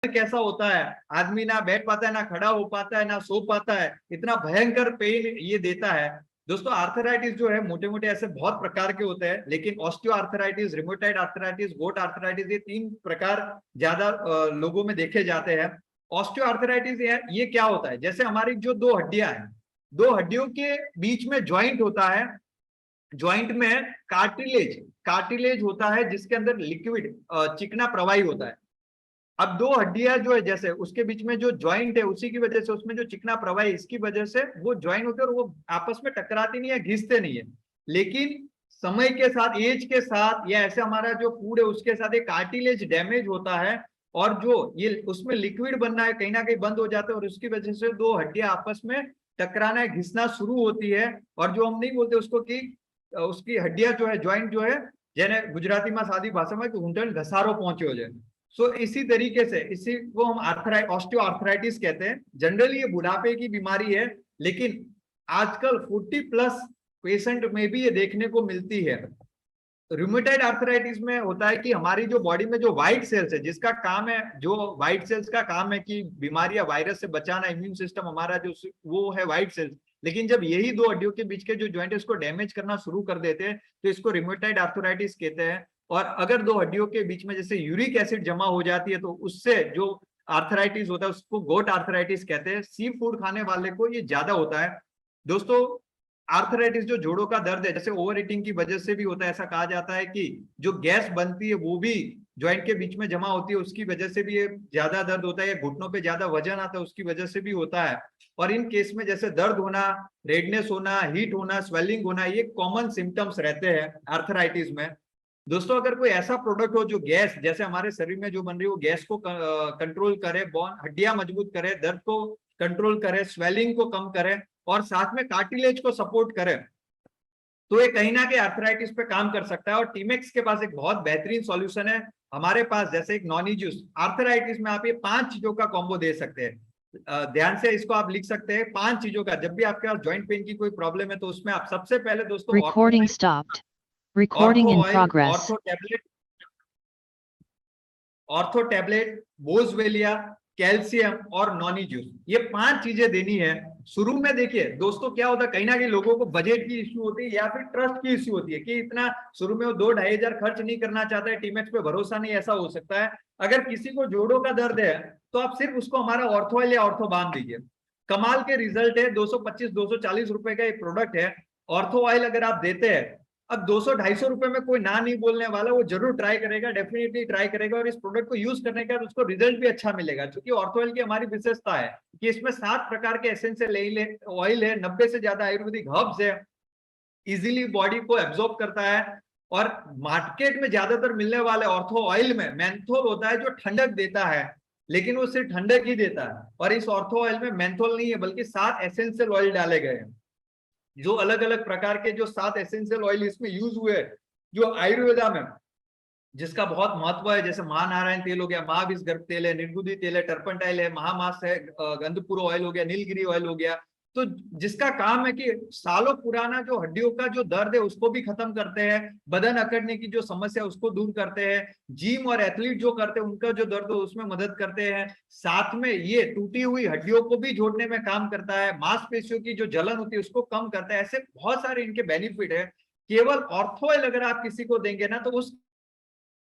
कैसा होता है, आदमी ना बैठ पाता है, ना खड़ा हो पाता है, ना सो पाता है, इतना भयंकर पेन ये देता है। दोस्तों आर्थराइटिस जो है मोटे मोटे ऐसे बहुत प्रकार के होते हैं, लेकिन ऑस्टियो आर्थराइटिस, रिमोटाइड आर्थराइटिस, गोट आर्थराइटिस, ये 3 प्रकार ज्यादा लोगों में देखे जाते हैं। ऑस्टियो आर्थराइटिस ये क्या होता है, जैसे हमारी जो 2 हड्डियां हैं, 2 हड्डियों के बीच में ज्वाइंट होता है, ज्वाइंट में कार्टिलेज कार्टिलेज होता है जिसके अंदर लिक्विड चिकना प्रवाही होता है। अब 2 हड्डियां जो है जैसे उसके बीच में जो ज्वाइंट है, उसी की वजह से उसमें जो चिकना प्रवाही, इसकी वजह से वो ज्वाइंट होते हैं और वो आपस में टकराती नहीं है, घिसते नहीं है। लेकिन समय के साथ, एज के साथ, या ऐसे हमारा जो फूड है उसके साथ एक कार्टिलेज डैमेज होता है, और जो ये उसमें लिक्विड बनना है कहीं ना कहीं बंद हो जाता है, और उसकी वजह से 2 हड्डियां आपस में टकराना है, घिसना शुरू होती है। और जो हम नहीं बोलते उसको कि उसकी हड्डियां जो है, ज्वाइंट जो है, जेने गुजराती में सादी भाषा में कि ऊंटन घसारो पहुंचो जाए। सो इसी तरीके से इसी को हम ऑस्टियो आर्थराइटिस कहते हैं। जनरली ये बुढ़ापे की बीमारी है, लेकिन आजकल 40+ पेशेंट में भी ये देखने को मिलती है। रूमेटाइड आर्थराइटिस में होता है कि हमारी जो बॉडी में जो व्हाइट सेल्स है, जिसका काम है, जो व्हाइट सेल्स का काम है कि बीमारी या वायरस से बचाना, इम्यून सिस्टम हमारा जो वो है व्हाइट सेल्स। लेकिन जब यही 2 हड्डियों के बीच के जो ज्वाइंट है उसको डैमेज करना शुरू कर देते हैं, तो इसको रूमेटाइड आर्थराइटिस कहते हैं। और अगर 2 हड्डियों के बीच में जैसे यूरिक एसिड जमा हो जाती है, तो उससे जो आर्थराइटिस होता है उसको गोट आर्थराइटिस कहते हैं। सी फूड खाने वाले को ये ज्यादा होता है। दोस्तों आर्थराइटिस जो जोड़ों का दर्द है, जैसे ओवर ईटिंग की वजह से भी होता है। ऐसा कहा जाता है कि जो गैस बनती है वो भी ज्वाइंट के बीच में जमा होती है, उसकी वजह से भी ये ज्यादा दर्द होता है। या घुटनों पे ज्यादा वजन आता है, उसकी वजह से भी होता है। और इन केस में जैसे दर्द होना, रेडनेस होना, हीट होना, स्वेलिंग होना, ये कॉमन सिम्टम्स रहते हैं आर्थराइटिस में। दोस्तों अगर कोई ऐसा प्रोडक्ट हो जो गैस, जैसे हमारे शरीर में जो बन रही है वो गैस को कंट्रोल करे, बोन हड्डियां मजबूत करे, दर्द को कंट्रोल करे, स्वेलिंग को कम करे, और साथ में कार्टिलेज को सपोर्ट करे, तो ये कहीं ना कहीं आर्थराइटिस पे काम कर सकता है। और टीमेक्स के पास एक बहुत बेहतरीन सॉल्यूशन है हमारे पास, जैसे एक नॉनी जूस। आर्थराइटिस में आप ये 5 चीजों का कॉम्बो दे सकते हैं। ध्यान से इसको आप लिख सकते हैं, 5 चीजों का। जब भी आपके पास ज्वाइंट पेन की कोई प्रॉब्लम है, तो उसमें आप सबसे पहले दोस्तों Recording stopped. Recording in progress. Ortho tablet, boswellia, calcium और नॉनी जूस, ये 5 चीजें देनी है शुरू में। देखिए दोस्तों क्या होता है, कहीं ना कहीं लोगों को बजट की इश्यू होती है या फिर ट्रस्ट की इश्यू होती है कि इतना शुरू में वो 2-2.5 हजार खर्च नहीं करना चाहता है, टीमेक्स पे भरोसा नहीं, ऐसा हो सकता है। अगर किसी को जोड़ों का दर्द है तो आप सिर्फ उसको हमारा ऑर्थोइल या ऑर्थो बाम दीजिए, कमाल के रिजल्ट है। 225-240 रुपए का ये प्रोडक्ट है ऑर्थो ऑयल। अगर आप देते हैं, अब 200-250 रुपए में कोई ना नहीं बोलने वाला, वो जरूर ट्राई करेगा, डेफिनेटली ट्राई करेगा। और इस प्रोडक्ट को यूज करने के बाद उसको रिजल्ट भी अच्छा मिलेगा, क्योंकि ऑर्थोइल की हमारी विशेषता है कि इसमें 7 प्रकार के एसेंशियल ऑयल है, 90 से ज्यादा आयुर्वेदिक हर्ब्स है, इजीली बॉडी को एब्जॉर्ब करता है। और मार्केट में ज्यादातर मिलने वाले ऑर्थो ऑयल में मेंथोल होता है जो ठंडक देता है, लेकिन वो सिर्फ ठंडक ही देता है। और इस ऑर्थो ऑयल में मेंथोल नहीं है, बल्कि 7 एसेंशियल ऑयल डाले गए हैं। जो अलग अलग प्रकार के जो 7 एसेंशियल ऑयल इसमें यूज हुए, जो आयुर्वेदा में जिसका बहुत महत्व है, जैसे महानारायण तेल हो गया, महाविष गर्भ तेल है, निर्गुदी तेल है, टर्पंटाइल है, महामास है, गंधपुर ऑयल हो गया, नीलगिरी ऑयल हो गया। तो जिसका काम है कि सालों पुराना जो हड्डियों का जो दर्द है उसको भी खत्म करते हैं, बदन अकड़ने की जो समस्या है उसको दूर करते हैं, जिम और एथलीट जो करते हैं उनका जो दर्द हो उसमें मदद करते हैं। साथ में ये टूटी हुई हड्डियों को भी जोड़ने में काम करता है, मांसपेशियों की जो जलन होती है उसको कम करता है। ऐसे बहुत सारे इनके बेनिफिट है। केवल ऑर्थोइल अगर आप किसी को देंगे ना, तो उस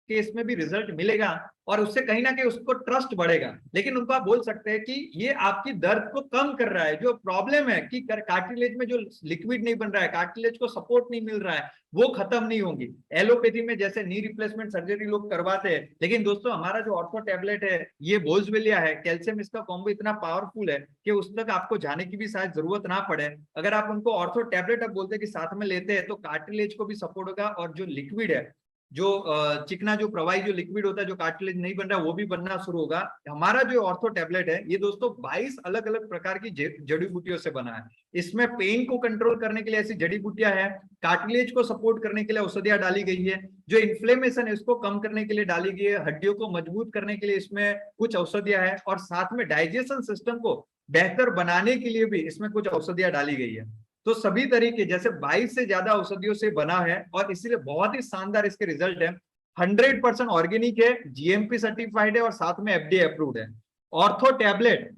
केस में भी रिजल्ट मिलेगा, और उससे कहीं ना कहीं उसको ट्रस्ट बढ़ेगा। लेकिन उनको आप बोल सकते हैं कि ये आपकी दर्द को कम कर रहा है। जो प्रॉब्लम है कि कार्टिलेज में जो लिक्विड नहीं बन रहा है, कार्टिलेज को सपोर्ट नहीं मिल रहा है, वो खत्म नहीं होंगी। एलोपैथी में जैसे नी रिप्लेसमेंट सर्जरी लोग करवाते हैं, लेकिन दोस्तों हमारा जो ऑर्थो टैबलेट है, ये बोझवेलिया है, कैल्शियम, इसका कॉम्बो इतना पावरफुल है कि उस तक आपको जाने की भी शायद जरूरत ना पड़े। अगर आप उनको ऑर्थो टैबलेट अब बोलते हैं कि साथ में लेते हैं, तो कार्टिलेज को भी सपोर्ट होगा, और जो लिक्विड है, जो चिकना जो प्रवाही जो लिक्विड होता है, जो कार्टिलेज नहीं बन रहा, वो भी बनना शुरू होगा। हमारा जो ऑर्थो टैबलेट है ये दोस्तों 22 अलग अलग प्रकार की जड़ी बूटियों से बना है। इसमें पेन को कंट्रोल करने के लिए ऐसी जड़ी बूटियां हैं, कार्टिलेज को सपोर्ट करने के लिए औषधियां डाली गई है, जो इन्फ्लेमेशन है इसको कम करने के लिए डाली गई है, हड्डियों को मजबूत करने के लिए इसमें कुछ औषधियां हैं, और साथ में डाइजेशन सिस्टम को बेहतर बनाने के लिए भी इसमें कुछ औषधियां डाली गई है। तो सभी तरीके, जैसे 22 से ज्यादा औषधियों से बना है, और इसीलिए बहुत ही शानदार इसके रिजल्ट है। 100% ऑर्गेनिक है, जीएमपी सर्टिफाइड है और साथ में एफडीए अप्रूव्ड है। ऑर्थो टैबलेट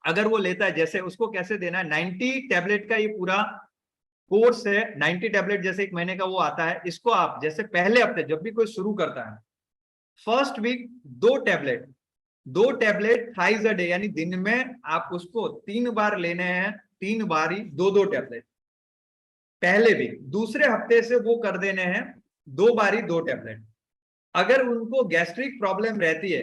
अगर वो लेता है, जैसे उसको कैसे देना है, 90 टैबलेट का ये पूरा कोर्स है, 90 टैबलेट जैसे 1 महीने का वो आता है। इसको आप जैसे पहले हफ्ते जब भी कोई शुरू करता है, first week 2 tablet thrice a day, यानी दिन में आप उसको 3 बार लेने हैं, 3 बार ही 2 टैबलेट पहले वीक। दूसरे हफ्ते से वो कर देने हैं 2 बार ही 2 टैबलेट। अगर उनको गैस्ट्रिक प्रॉब्लम रहती है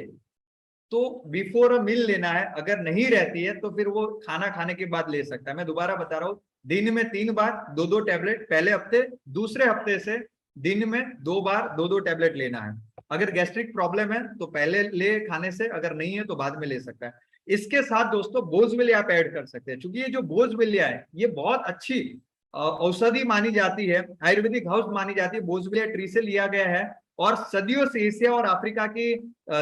तो बिफोर अ मील लेना है, अगर नहीं रहती है तो फिर वो खाना खाने के बाद ले सकता है। मैं दोबारा बता रहा हूँ, दिन में 3 बार 2 टैबलेट पहले हफ्ते, दूसरे हफ्ते से दिन में 2 बार 2 टैबलेट लेना है। अगर गैस्ट्रिक प्रॉब्लम है तो पहले ले खाने से, अगर नहीं है तो बाद में ले सकता है। इसके साथ दोस्तों बोझविलिया आप ऐड कर सकते हैं, क्योंकि ये जो बोझविलिया है ये बहुत अच्छी औषधि मानी जाती है, आयुर्वेदिक हाउस मानी जाती है। बोझविलिया ट्री से लिया गया है और सदियों से एशिया और अफ्रीका के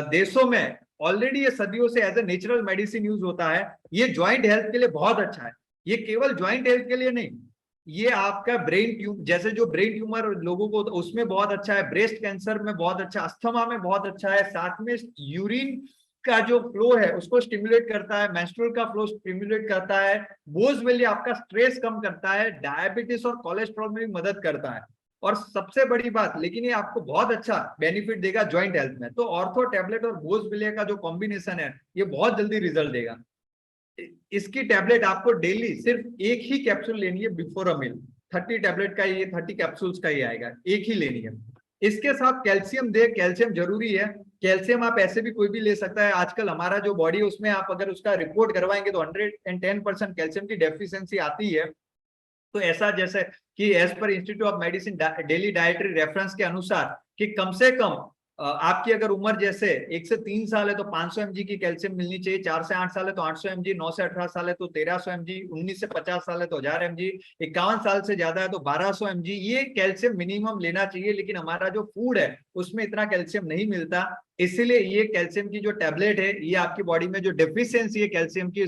देशों में ऑलरेडी ये सदियों से as a natural medicine use होता है। ये ज्वाइंट हेल्थ के लिए बहुत अच्छा है। ये केवल ज्वाइंट हेल्थ के लिए नहीं, ये आपका ब्रेन ट्यूमर, जैसे जो ब्रेन ट्यूमर लोगों को उसमें बहुत अच्छा है, ब्रेस्ट कैंसर में बहुत अच्छा, अस्थमा में बहुत अच्छा है, साथ में यूरिन का जो फ्लो है उसको स्टिमुलेट करता है, मेंस्ट्रुअल का फ्लो स्टिमुलेट करता है, बोझविलिया आपका स्ट्रेस कम करता है, डायबिटीज और कोलेस्ट्रॉल में भी मदद करता है। और सबसे बड़ी बात, लेकिन ये आपको बहुत अच्छा बेनिफिट देगा ज्वाइंट हेल्थ में। तो ऑर्थो टैबलेट और बोझविलिया का जो कॉम्बिनेशन है ये बहुत जल्दी रिजल्ट देगा। इसकी टैबलेट आपको डेली सिर्फ एक ही कैप्सूल लेनी है बिफोर अ मील। 30 टैबलेट का ये 30 कैप्सूल्स का ही आएगा, एक ही लेनी है। इसके साथ कैल्शियम दे, कैल्शियम जरूरी है। कैल्शियम आप ऐसे भी कोई भी ले सकता है। आजकल हमारा जो बॉडी उसमें आप अगर उसका रिपोर्ट करवाएंगे तो 110% कैल्शियम की डेफिशिएंसी आती है। तो ऐसा जैसे कि एज पर institute of medicine daily dietary reference के अनुसार कि कम से कम आपकी अगर उम्र जैसे 1 से 3 साल है तो 500 mg की कैल्शियम मिलनी चाहिए, 4 से 8 साल है तो 800 mg, 9 से 18 साल है तो 1300 mg, 19 से 50 साल है तो 1000 mg, 51 साल से ज्यादा है तो 1200 mg। ये कैल्शियम मिनिमम लेना चाहिए, लेकिन हमारा जो फूड है उसमें इतना कैल्शियम नहीं मिलता, इसीलिए ये कैल्शियम की जो टैबलेट है ये आपकी बॉडी में जो डेफिशिएंसी है कैल्शियम की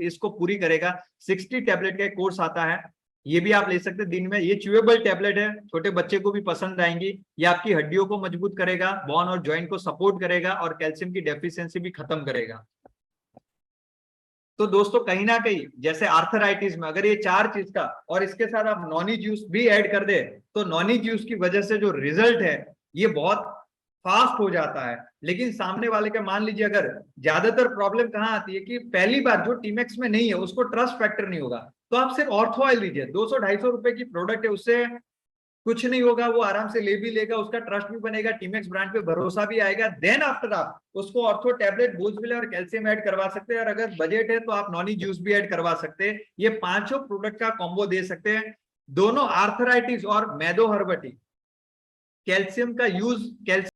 इसको पूरी करेगा। 60 टैबलेट का कोर्स आता है, ये भी आप ले सकते हैं दिन में। ये च्यूएबल टैबलेट है, छोटे बच्चे को भी पसंद आएंगी। ये आपकी हड्डियों को मजबूत करेगा, बोन और जॉइंट को सपोर्ट करेगा और कैल्शियम की डेफिशिएंसी भी खत्म करेगा। तो दोस्तों कहीं ना कहीं जैसे आर्थराइटिस में अगर ये 4 चीज का और इसके साथ आप नॉनी जूस भी ऐड कर दे तो नॉनी जूस की वजह से जो रिजल्ट है ये बहुत फास्ट हो जाता है। लेकिन सामने वाले का मान लीजिए अगर ज्यादातर प्रॉब्लम कहाँ आती है कि पहली बार जो टीमेक्स में नहीं है उसको ट्रस्ट फैक्टर नहीं होगा, तो आप सिर्फ ऑर्थो ऑयल लीजिए, 200-250 रुपए की प्रोडक्ट है, उससे कुछ नहीं होगा, वो आराम से ले भी लेगा, उसका ट्रस्ट भी बनेगा, टीमेक्स ब्रांड पे भरोसा भी आएगा। देन आफ्टर आप उसको ऑर्थो टैबलेट, बोझविलिया और कैल्शियम ऐड करवा सकते हैं। और अगर बजट है तो आप नॉनी जूस भी ऐड करवा सकते हैं। ये 5 प्रोडक्ट का कॉम्बो दे सकते हैं। दोनों आर्थराइटिस और मैदोहर्बटी कैल्शियम का यूज, कैल्शियम